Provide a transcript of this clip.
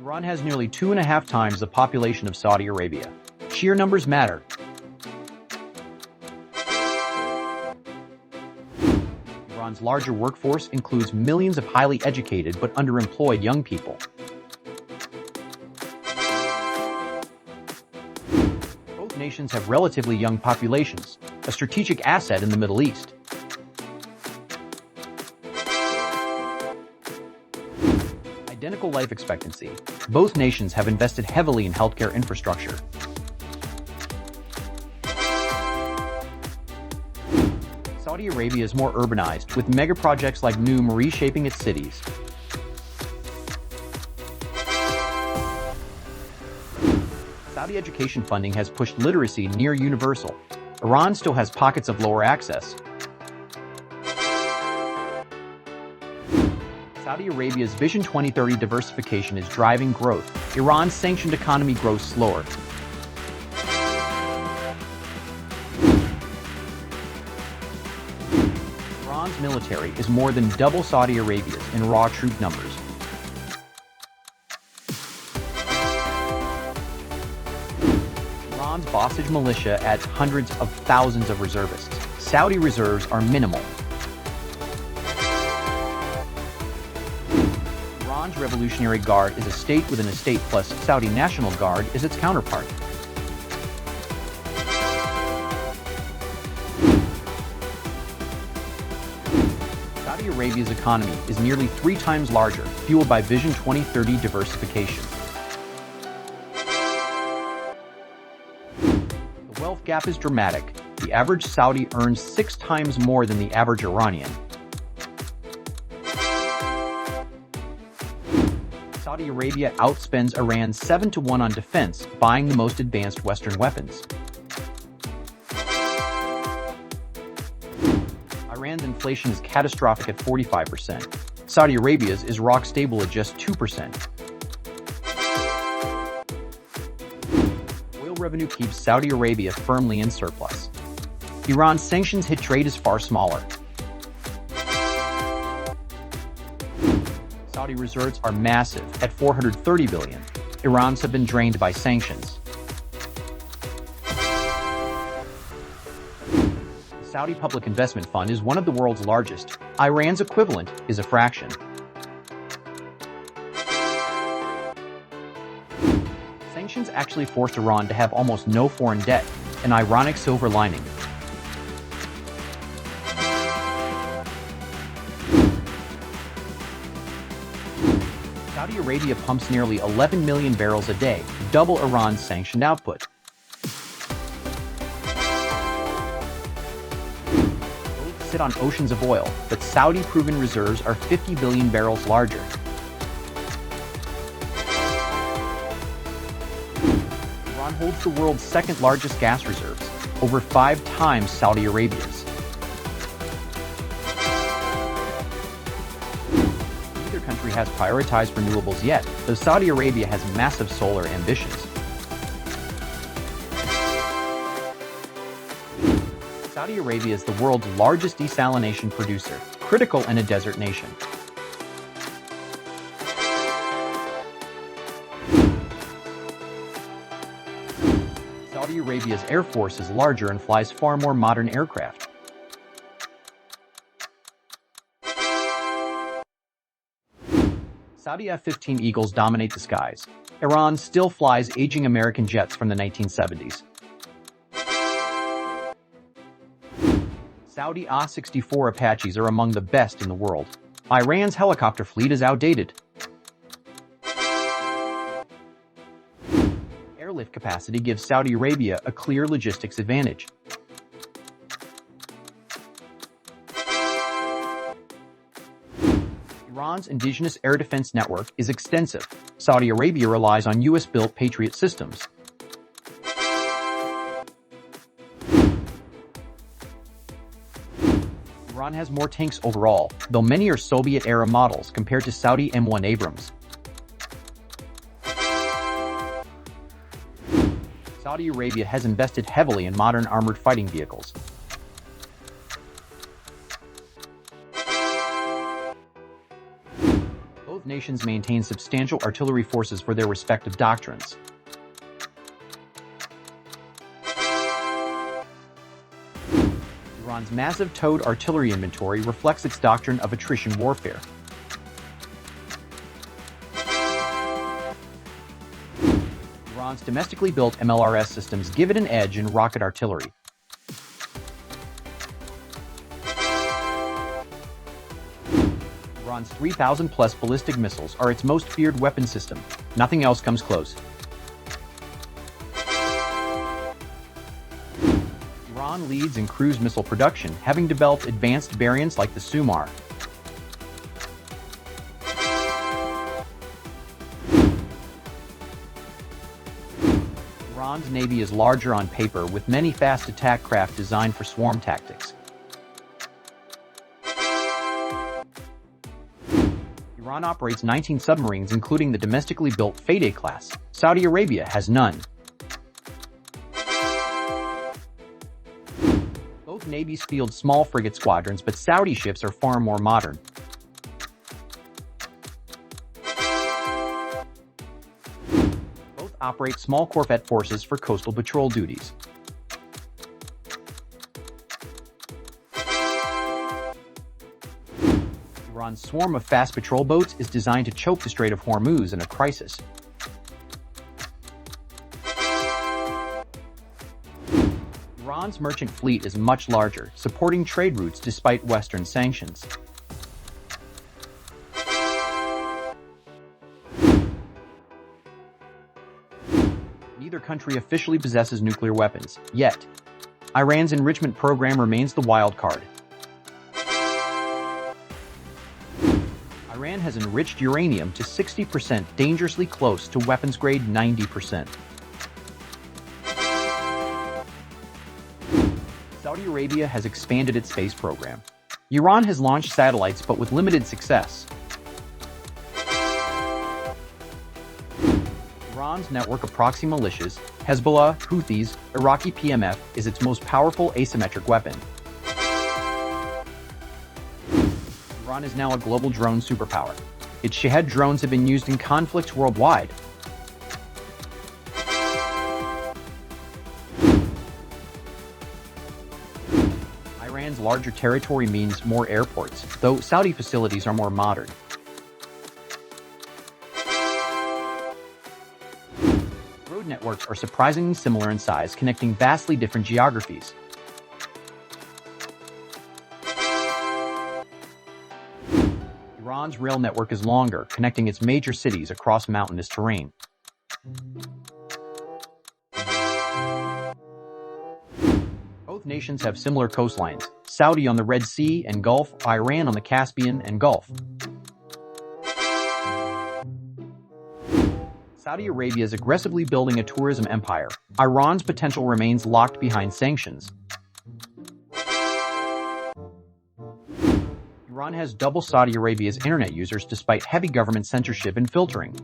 Iran has nearly 2.5 times the population of Saudi Arabia. Sheer numbers matter. Iran's larger workforce includes millions of highly educated but underemployed young people. Both nations have relatively young populations, a strategic asset in the Middle East. Identical life expectancy. Both nations have invested heavily in healthcare infrastructure. Saudi Arabia is more urbanized, with mega-projects like Neom reshaping its cities. Saudi education funding has pushed literacy near universal. Iran still has pockets of lower access. Saudi Arabia's Vision 2030 diversification is driving growth. Iran's sanctioned economy grows slower. Iran's military is more than double Saudi Arabia's in raw troop numbers. Iran's Basij militia adds hundreds of thousands of reservists. Saudi reserves are minimal. Iran's Revolutionary Guard is a state within a state, plus Saudi National Guard is its counterpart. Saudi Arabia's economy is nearly 3 times larger, fueled by Vision 2030 diversification. The wealth gap is dramatic. The average Saudi earns 6 times more than the average Iranian. Saudi Arabia outspends Iran 7-1 on defense, buying the most advanced Western weapons. Iran's inflation is catastrophic at 45%. Saudi Arabia's is rock stable at just 2%. Oil revenue keeps Saudi Arabia firmly in surplus. Iran's sanctions hit trade is far smaller. Saudi reserves are massive at $430 billion. Iran's have been drained by sanctions. The Saudi Public Investment Fund is one of the world's largest. Iran's equivalent is a fraction. Sanctions actually forced Iran to have almost no foreign debt, an ironic silver lining. Saudi Arabia pumps nearly 11 million barrels a day, double Iran's sanctioned output. Both sit on oceans of oil, but Saudi-proven reserves are 50 billion barrels larger. Iran holds the world's second-largest gas reserves, over 5 times Saudi Arabia's. Country has prioritized renewables yet, though Saudi Arabia has massive solar ambitions. Saudi Arabia is the world's largest desalination producer, critical in a desert nation. Saudi Arabia's air force is larger and flies far more modern aircraft. Saudi F-15 Eagles dominate the skies. Iran still flies aging American jets from the 1970s. Saudi A-64 Apaches are among the best in the world. Iran's helicopter fleet is outdated. Airlift capacity gives Saudi Arabia a clear logistics advantage. Iran's indigenous air defense network is extensive. Saudi Arabia relies on US-built Patriot systems. Iran has more tanks overall, though many are Soviet-era models compared to Saudi M1 Abrams. Saudi Arabia has invested heavily in modern armored fighting vehicles. Both nations maintain substantial artillery forces for their respective doctrines. Iran's massive towed artillery inventory reflects its doctrine of attrition warfare. Iran's domestically built MLRS systems give it an edge in rocket artillery. Iran's 3,000-plus ballistic missiles are its most feared weapon system. Nothing else comes close. Iran leads in cruise missile production, having developed advanced variants like the Sumar. Iran's navy is larger on paper, with many fast attack craft designed for swarm tactics. Iran operates 19 submarines, including the domestically built Fayda class. Saudi Arabia has none. Both navies field small frigate squadrons, but Saudi ships are far more modern. Both operate small corvette forces for coastal patrol duties. Iran's swarm of fast patrol boats is designed to choke the Strait of Hormuz in a crisis. Iran's merchant fleet is much larger, supporting trade routes despite Western sanctions. Neither country officially possesses nuclear weapons, yet. Iran's enrichment program remains the wild card. Iran has enriched uranium to 60%, dangerously close to weapons-grade 90%. Saudi Arabia has expanded its space program. Iran has launched satellites, but with limited success. Iran's network of proxy militias, Hezbollah, Houthis, Iraqi PMF, is its most powerful asymmetric weapon. Iran is now a global drone superpower. Its Shahed drones have been used in conflicts worldwide. Iran's larger territory means more airports, though Saudi facilities are more modern. Road networks are surprisingly similar in size, connecting vastly different geographies. Iran's rail network is longer, connecting its major cities across mountainous terrain. Both nations have similar coastlines, Saudi on the Red Sea and Gulf, Iran on the Caspian and Gulf. Saudi Arabia is aggressively building a tourism empire. Iran's potential remains locked behind sanctions. Iran has double Saudi Arabia's internet users despite heavy government censorship and filtering.